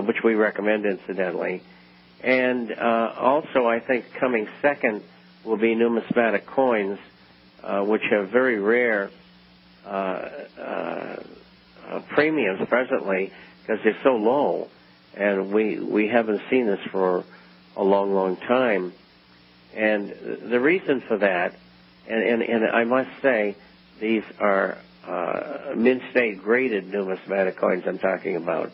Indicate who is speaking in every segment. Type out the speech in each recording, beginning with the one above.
Speaker 1: which we recommend incidentally. And also I think coming second will be numismatic coins, which have very rare premiums presently because they're so low, and we haven't seen this for a long, long time. And the reason for that, and I must say, these are mint state graded numismatic coins I'm talking about.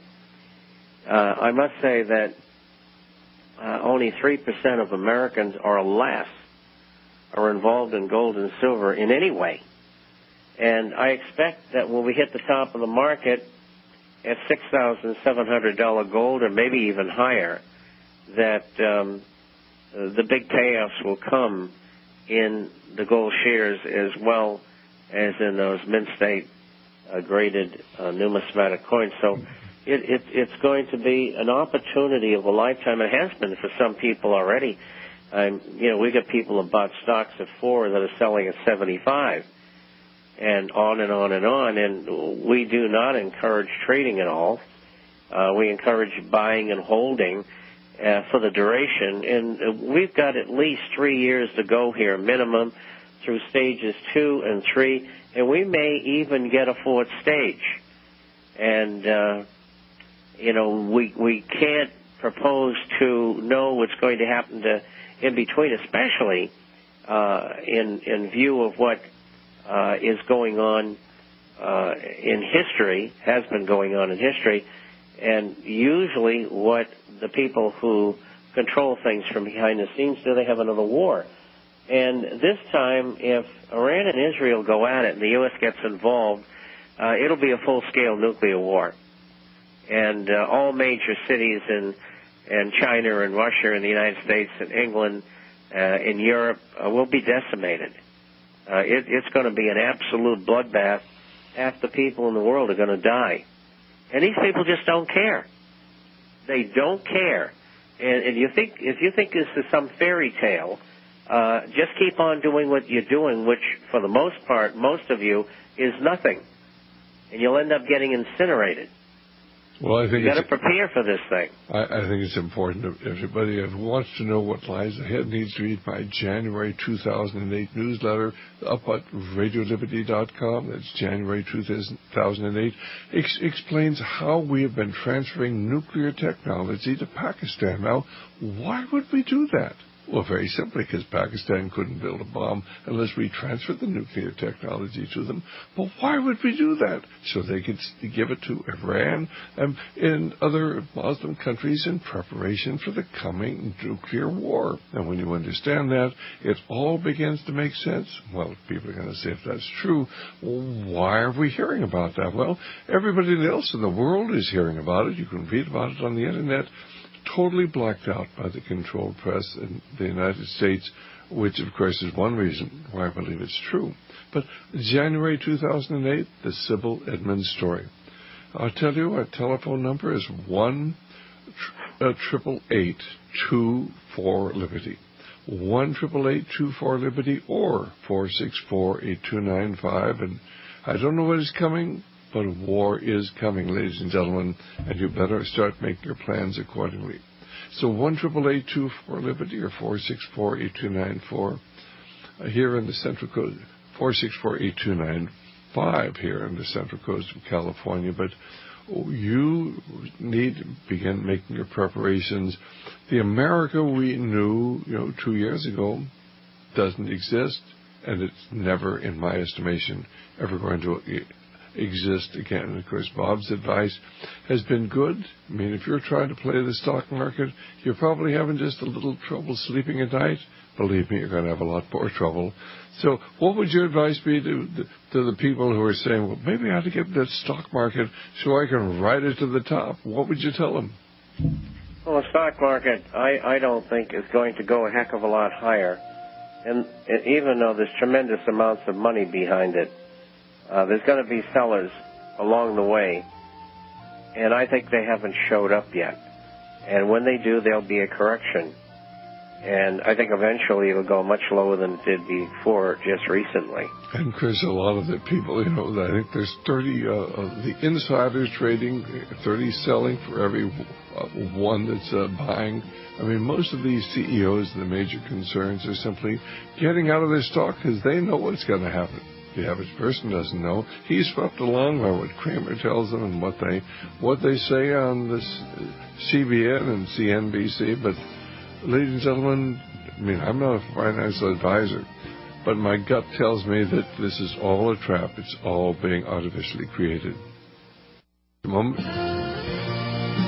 Speaker 1: I must say that only 3% of Americans or less are involved in gold and silver in any way. And I expect that when we hit the top of the market at $6,700 gold or maybe even higher, that the big payoffs will come in the gold shares as well as in those mint state graded numismatic coins. So it's going to be an opportunity of a lifetime. It has been for some people already. We got people who bought stocks at 4 that are selling at 75, and on and on and on. And we do not encourage trading at all. We encourage buying and holding for the duration. And we've got at least 3 years to go here, minimum, through stages 2 and 3, and we may even get a 4th stage. And we can't propose to know what's going to happen in between, especially in view of what is going on in history, has been going on in history, and usually what the people who control things from behind the scenes do, they have another war. And this time, if Iran and Israel go at it and the U.S. gets involved, it'll be a full-scale nuclear war. And all major cities in China and Russia and the United States and England in Europe will be decimated. It's going to be an absolute bloodbath. Half the people in the world are going to die. And these people just don't care. They don't care. And if you think this is some fairy tale, just keep on doing what you're doing, which for the most part, most of you, is nothing. And you'll end up getting incinerated.
Speaker 2: Well, I think
Speaker 1: you've got to prepare for this thing.
Speaker 2: I think it's important that everybody who wants to know what lies ahead needs to read my January 2008 newsletter up at radioliberty.com. That's January 2008. Explains how we have been transferring nuclear technology to Pakistan. Now, why would we do that? Well, very simply, because Pakistan couldn't build a bomb unless we transferred the nuclear technology to them. But why would we do that? So they could give it to Iran and other Muslim countries in preparation for the coming nuclear war. And when you understand that, it all begins to make sense. Well, people are going to say, if that's true, well, why are we hearing about that? Well, everybody else in the world is hearing about it. You can read about it on the Internet. Totally blacked out by the controlled press in the United States, which, of course, is one reason why I believe it's true. But January 2008, the Sybil Edmonds story. I'll tell you, our telephone number is 1-888-24-LIBERTY. 1-888-24-LIBERTY or 464-8295. And I don't know what is coming, but war is coming, ladies and gentlemen, and you better start making your plans accordingly. So 1-888-24-LIBERTY or 464-8294 here in the Central Coast, 464-8295 here in the Central Coast of California. But you need to begin making your preparations. The America we knew, 2 years ago doesn't exist, and it's never, in my estimation, ever going to exist again. And of course, Bob's advice has been good. I mean, if you're trying to play the stock market, you're probably having just a little trouble sleeping at night. Believe me, you're going to have a lot more trouble. So what would your advice be to the people who are saying, well, maybe I ought to get that stock market so I can ride it to the top? What would you tell them?
Speaker 1: Well, the stock market, I don't think is going to go a heck of a lot higher. And even though there's tremendous amounts of money behind it, there's going to be sellers along the way, and I think they haven't showed up yet. And when they do, there'll be a correction. And I think eventually it'll go much lower than it did before just recently.
Speaker 2: And Chris, a lot of the people, I think there's 30, the insiders trading, 30 selling for every one that's buying. I mean, most of these CEOs, the major concerns are simply getting out of their stock because they know what's going to happen. The average person doesn't know. He's swept along by what Kramer tells them and what they say on this CBN and CNBC. But, ladies and gentlemen, I mean, I'm not a financial advisor, but my gut tells me that this is all a trap. It's all being artificially created.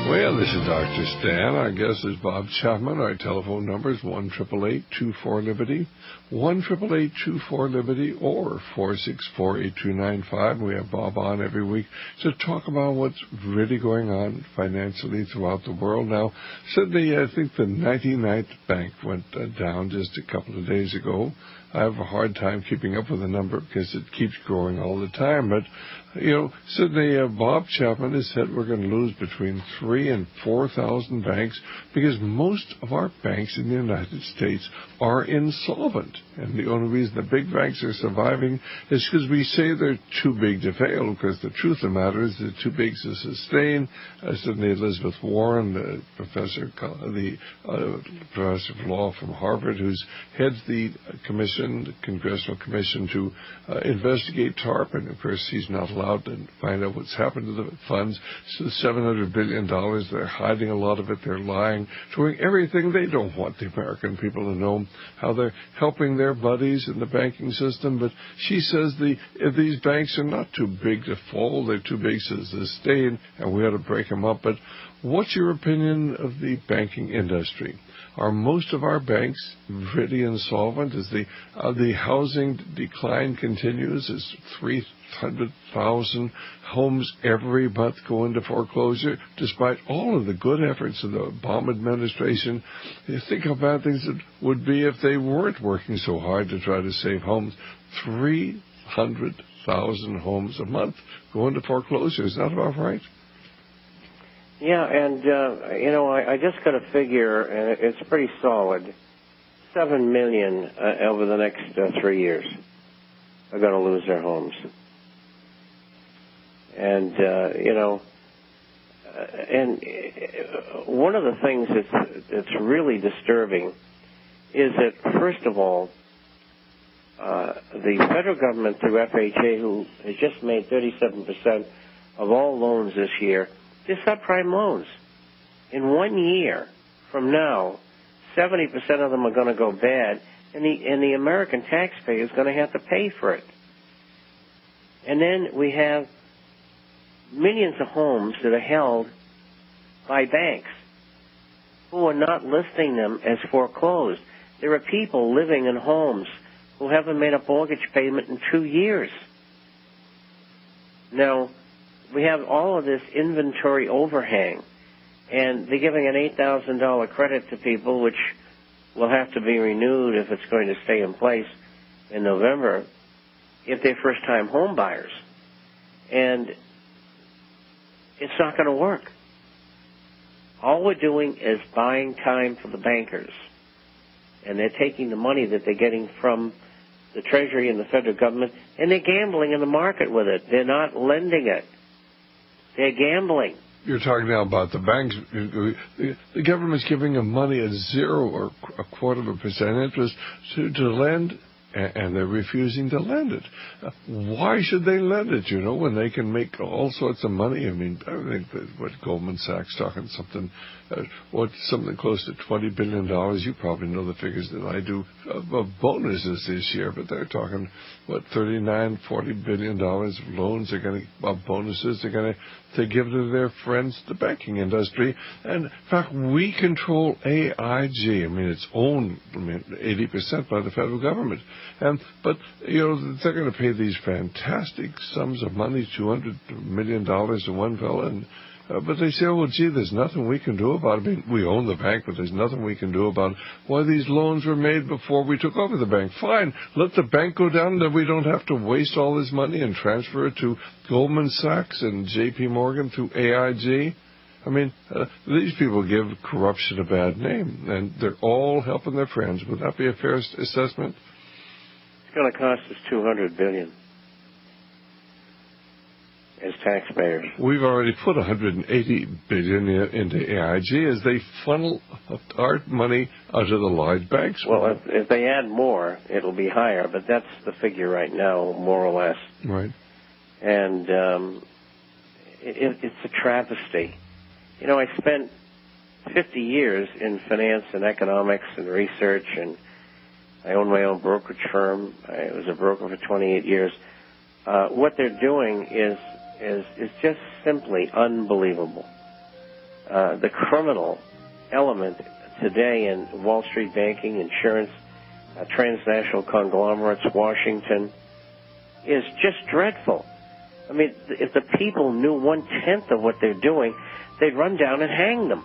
Speaker 2: Well, this is Dr. Stan. Our guest is Bob Chapman. Our telephone number is 1-888-24-LIBERTY, 1-888-24-LIBERTY, or 464-8295. We have Bob on every week to talk about what's really going on financially throughout the world. Now, Sydney, I think the 99th bank went down just a couple of days ago. I have a hard time keeping up with the number because it keeps growing all the time. But, Sydney, Bob Chapman has said we're going to lose between 3,000 and 4,000 banks because most of our banks in the United States are insolvent. And the only reason the big banks are surviving is because we say they're too big to fail, because the truth of the matter is they're too big to sustain. Sydney Elizabeth Warren, the professor of law from Harvard, who heads the Congressional Commission to investigate TARP, and of course he's not allowed to find out what's happened to the funds. So $700 billion, they're hiding a lot of it, they're lying, doing everything. They don't want the American people to know how they're helping their buddies in the banking system. But she says these banks are not too big to fall, they're too big to sustain, and we ought to break them up. But what's your opinion of the banking industry? Are most of our banks really insolvent? As the housing decline continues, as 300,000 homes every month go into foreclosure, despite all of the good efforts of the Obama administration. You think how bad things would be if they weren't working so hard to try to save homes. 300,000 homes a month go into foreclosure. Is that about right?
Speaker 1: Yeah, and, I just got a figure, and it's pretty solid. 7 million over the next 3 years are going to lose their homes. And, and one of the things that's really disturbing is that, first of all, the federal government through FHA, who has just made 37% of all loans this year, they're subprime loans. In 1 year from now, 70% of them are going to go bad, and the American taxpayer is going to have to pay for it. And then we have millions of homes that are held by banks who are not listing them as foreclosed. There are people living in homes who haven't made a mortgage payment in 2 years. Now, we have all of this inventory overhang, and they're giving an $8,000 credit to people, which will have to be renewed if it's going to stay in place in November, if they're first-time home buyers. And it's not going to work. All we're doing is buying time for the bankers, and they're taking the money that they're getting from the Treasury and the federal government, and they're gambling in the market with it. They're not lending it. They're gambling.
Speaker 2: You're talking now about the banks. The government's giving them money at 0 or 0.25% interest to lend, and they're refusing to lend it. Why should they lend it, when they can make all sorts of money? I mean, I think that what Goldman Sachs talking something close to $20 billion. You probably know the figures that I do of bonuses this year, but they're talking, $39-40 billion of loans are going to, bonuses they're going to give to their friends, the banking industry. And in fact, we control AIG. I mean, it's owned 80% by the federal government. But they're going to pay these fantastic sums of money, $200 million to one fellow, but they say, there's nothing we can do about it. I mean, we own the bank, but there's nothing we can do about it. Why these loans were made before we took over the bank. Fine, let the bank go down, then we don't have to waste all this money and transfer it to Goldman Sachs and J.P. Morgan through AIG. I mean, these people give corruption a bad name, and they're all helping their friends. Would that be a fair assessment?
Speaker 1: It's going to cost us $200 billion as taxpayers.
Speaker 2: We've already put $180 billion into AIG as they funnel our money out of the Lloyd banks.
Speaker 1: Well, if they add more, it'll be higher, but that's the figure right now, more or less.
Speaker 2: Right.
Speaker 1: And it's a travesty. You know, I spent 50 years in finance and economics and research, and I own my own brokerage firm. I was a broker for 28 years. What they're doing is just simply unbelievable. The criminal element today in Wall Street banking, insurance, transnational conglomerates, Washington, is just dreadful. I mean, if the people knew 1/10 of what they're doing, they'd run down and hang them.